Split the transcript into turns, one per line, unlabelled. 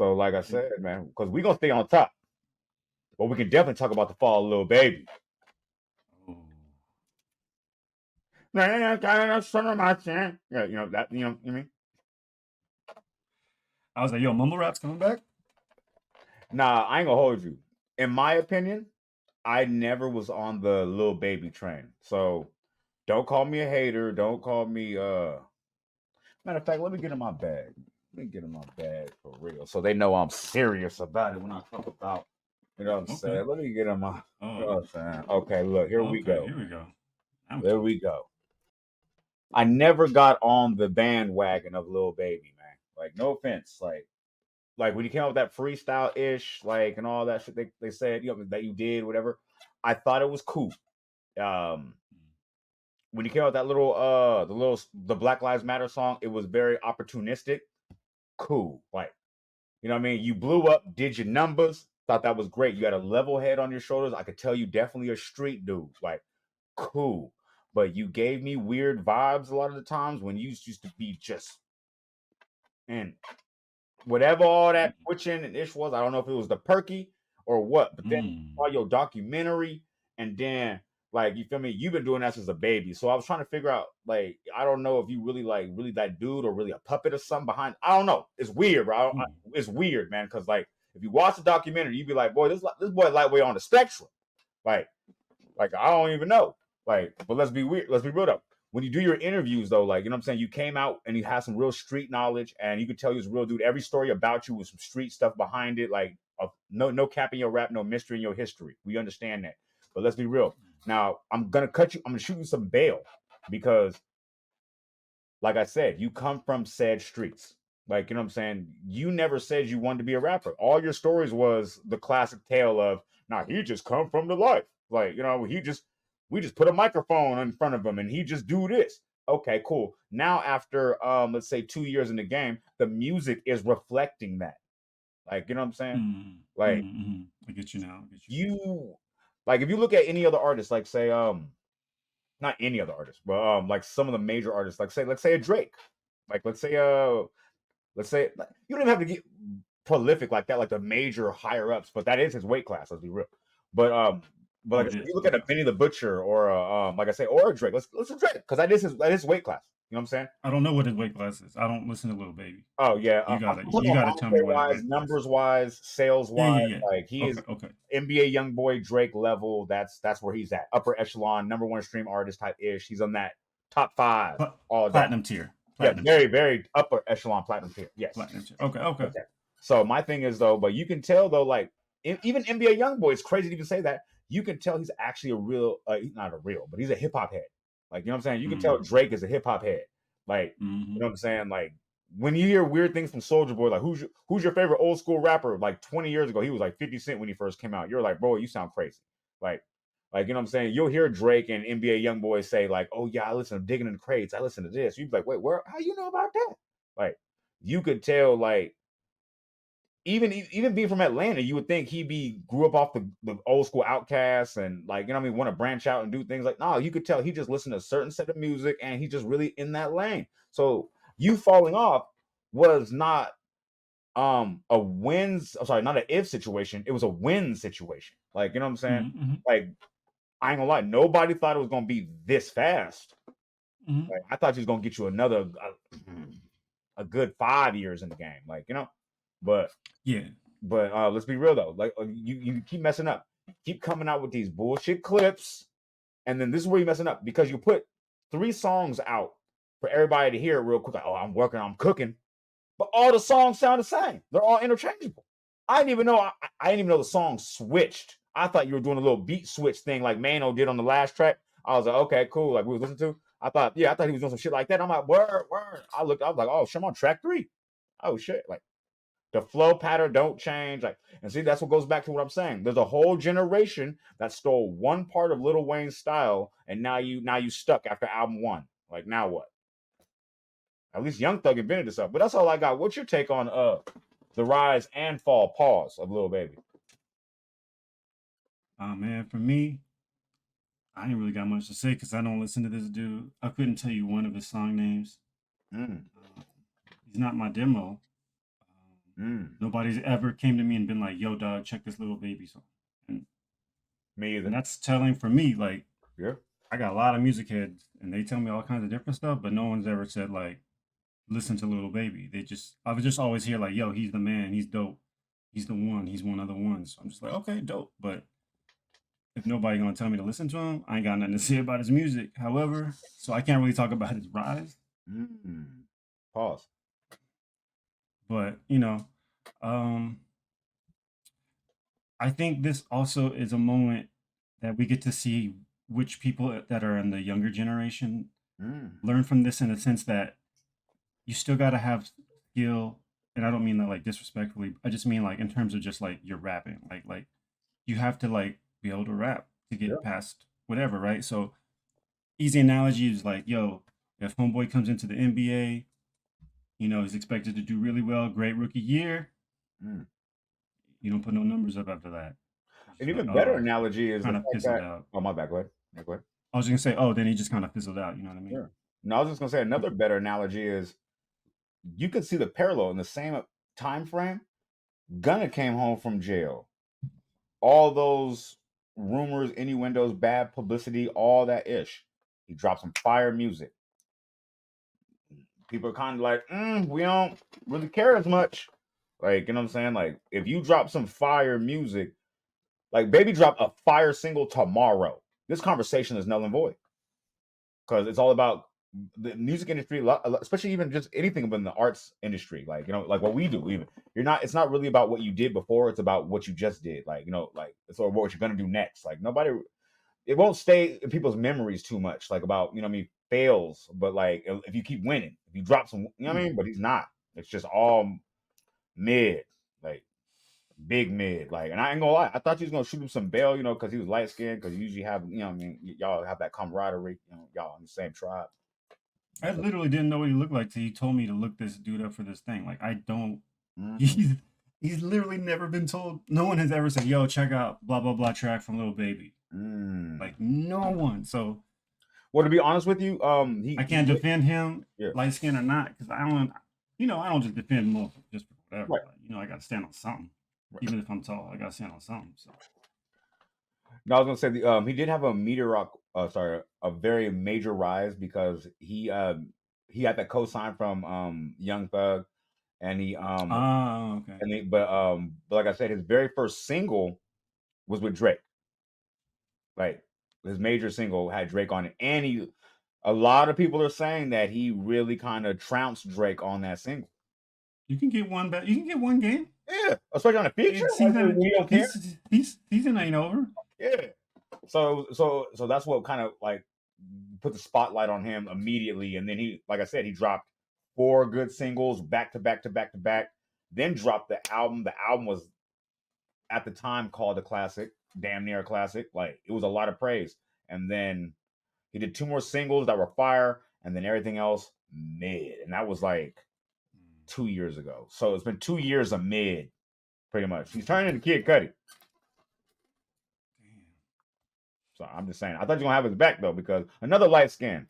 So, like I said, man, because we're gonna stay on top, but we can definitely talk about the fall of Lil Baby.
Oh.
Yeah, you know that. You know what I mean?
I was like, yo, mumble rap's coming back?
Nah, I ain't gonna hold you. In my opinion, I never was on the Lil Baby train. So don't call me a hater. Don't call me matter of fact, let me get in my bag. Let me get in my bag for real. So they know I'm serious about it when I talk about, you know what I'm
Okay.
saying? Let me get in my, you know what I'm saying? Okay, look, here we
Okay,
go.
here we go. I'm
There
curious.
we go. I never got on the bandwagon of Lil Baby, man. Like, no offense. Like when you came out with that freestyle ish, like and all that shit they said, you know, that you did, whatever. I thought it was cool. Um when you came out with that the Black Lives Matter song, it was very opportunistic. Cool. Like, you know what I mean? You blew up, did your numbers, thought that was great. You had a level head on your shoulders. I could tell you definitely a street dude. Like, cool. But you gave me weird vibes a lot of the times when you used to be just and whatever all that twitching and ish was. I don't know if it was the perky or what, but then saw your documentary and then like you feel me, you've been doing that since a baby. So I was trying to figure out, like, I don't know if you really really that dude or really a puppet or something behind. I don't know. It's weird, bro. It's weird, man. Cause like if you watch the documentary, you'd be like, boy, this boy lightweight on the spectrum. Like I don't even know. Like, but let's be weird. Let's be real though. When you do your interviews though, like, you know what I'm saying, you came out and you had some real street knowledge and you could tell you was a real dude. Every story about you was some street stuff behind it. Like no cap in your rap, no mystery in your history. We understand that. But let's be real. Now I'm gonna shoot you some bail because like I said, you come from said streets. Like, you know what I'm saying? You never said you wanted to be a rapper. All your stories was the classic tale of, nah, he just come from the life. Like, you know, we just put a microphone in front of him and he just do this. Okay, cool. Now after let's say 2 years in the game, the music is reflecting that. Like, you know what I'm saying? Like
I get you now.
you like if you look at any other artist, like say not any other artist, but like some of the major artists, like let's say a Drake. Like let's say you don't even have to get prolific like that, like the major higher ups, but that is his weight class, let's be real. But like if you look at a Benny the Butcher or like I say, or a Drake, let's do Drake, because that is his weight class. You know what I'm saying?
I don't know what his weight class is. I don't listen to Lil Baby.
Oh yeah,
You
I'm
gotta
talking about
tell me
monetary
what his
wise,
weight class is.
numbers wise, sales wise.
Yeah.
Like he is
Okay.
NBA young boy Drake level. That's where he's at. Upper echelon, number one stream artist type ish. He's on that top 5 all day.
Platinum tier.
Yeah, very, very upper echelon platinum tier. Yes.
Platinum tier. Okay.
So my thing is though, but you can tell though, like even NBA YoungBoy, it's crazy to even say that. You can tell he's actually a real, not a real, but he's a hip hop head. Like, you know what I'm saying? You can tell Drake is a hip hop head. Like, you know what I'm saying? Like when you hear weird things from Soulja Boy, like who's your favorite old school rapper? Like 20 years ago, he was like 50 Cent when he first came out. You're like, bro, you sound crazy. Like, you know what I'm saying? You'll hear Drake and NBA YoungBoy say like, oh yeah, I listen to Digging in the Crates. I listen to this. You'd be like, wait, how you know about that? Like, you could tell like even being from Atlanta, you would think grew up off the old school Outcasts and like, you know what I mean, want to branch out and do things like, no, you could tell he just listened to a certain set of music and he just really in that lane. So you falling off was not a not an if situation, it was a win situation. Like, you know what I'm saying? Like, I ain't gonna lie, nobody thought it was gonna be this fast. Like, I thought he was gonna get you another a good 5 years in the game, like, you know. But let's be real though. Like, you keep messing up. You keep coming out with these bullshit clips, and then this is where you're messing up because you put 3 songs out for everybody to hear real quick. Like, oh, I'm working, I'm cooking, but all the songs sound the same. They're all interchangeable. I didn't even know. I didn't even know the song switched. I thought you were doing a little beat switch thing like Mano did on the last track. I was like, okay, cool. Like we was listening to. I thought he was doing some shit like that. I'm like, word. I was like, oh, shit, I'm on track 3. Oh shit, like. The flow pattern don't change. Like, and see, that's what goes back to what I'm saying. There's a whole generation that stole one part of Lil Wayne's style, and now you stuck after album 1. Like, now what? At least Young Thug invented this up. But that's all I got. What's your take on the rise and fall pause of Lil Baby?
Man, for me, I ain't really got much to say because I don't listen to this dude. I couldn't tell you one of his song names. He's not my demo. Nobody's ever came to me and been like, "Yo, dog, check this Little Baby song." And,
Me either.
and that's telling for me. Like,
Yeah.
I got a lot of music heads, and they tell me all kinds of different stuff, but no one's ever said like, "Listen to Little Baby." I would just always hear like, "Yo, he's the man. He's dope. He's the one. He's one of the ones." So I'm just like, okay, dope. But if nobody gonna tell me to listen to him, I ain't got nothing to say about his music. However, so I can't really talk about his rise.
Pause.
But I think this also is a moment that we get to see which people that are in the younger generation learn from this, in the sense that you still got to have skill. And I don't mean that like disrespectfully. I just mean like in terms of just like you're rapping, like you have to like be able to rap to get past whatever, right? So easy analogy is like, yo, if homeboy comes into the NBA, he's expected to do really well, great rookie year. You don't put no numbers up after that.
An
Like,
even better analogy is the
kind of
fact
fizzled
that.
out.
Oh, my bad. Go ahead. Yeah, go ahead.
I was gonna say, oh, then he just kind of fizzled out. You know what I mean?
Yeah. No, I was just gonna say another better analogy is you could see the parallel in the same time frame. Gunna came home from jail. All those rumors, innuendos, bad publicity, all that ish. He dropped some fire music. People are kind of like, we don't really care as much. Like, you know what I'm saying? Like, if you drop some fire music, like Baby dropped a fire single tomorrow, this conversation is null and void. Because it's all about the music industry, especially even just anything in the arts industry, like like what we do. Even it's not really about what you did before; it's about what you just did. Like like it's or what you're gonna do next. Like nobody, it won't stay in people's memories too much. Like about fails, but like if you keep winning, if you drop some, what I mean. But he's not. It's just all mid, like big mid. Like, and I ain't gonna lie, I thought he was gonna shoot him some bail, because he was light skinned. Because you usually have, y'all have that camaraderie. Y'all in the same tribe.
I literally didn't know what he looked like till you told me to look this dude up for this thing. Like, I don't. He's literally never been told. No one has ever said, "Yo, check out blah blah blah track from Lil Baby." Like no one. So,
well, to be honest with you,
I can't defend him, light skin or not, because I don't. I don't just defend him just for whatever.
Right.
Like, I got to stand on something. Right. Even if I'm tall, I got to stand on something. So.
No, I was gonna say he did have a very major rise because he had that cosign from Young Thug, and he
okay.
and but like I said, his very first single was with Drake. Like his major single had Drake on it, and a lot of people are saying that he really kind of trounced Drake on that single.
You can get one back. You can get one game.
Yeah, especially on a feature.
Season, season ain't over.
Yeah. So that's what kind of like put the spotlight on him immediately, and then he, like I said, he dropped 4 good singles back to back to back to back. Then dropped the album. The album was at the time called a classic, damn near a classic. Like it was a lot of praise. And then he did 2 more singles that were fire, and then everything else mid. And that was like 2 years ago. So it's been 2 years of mid, pretty much. He's turning into Kid Cudi. So I'm just saying. I thought you were gonna have his back though, because another light skin.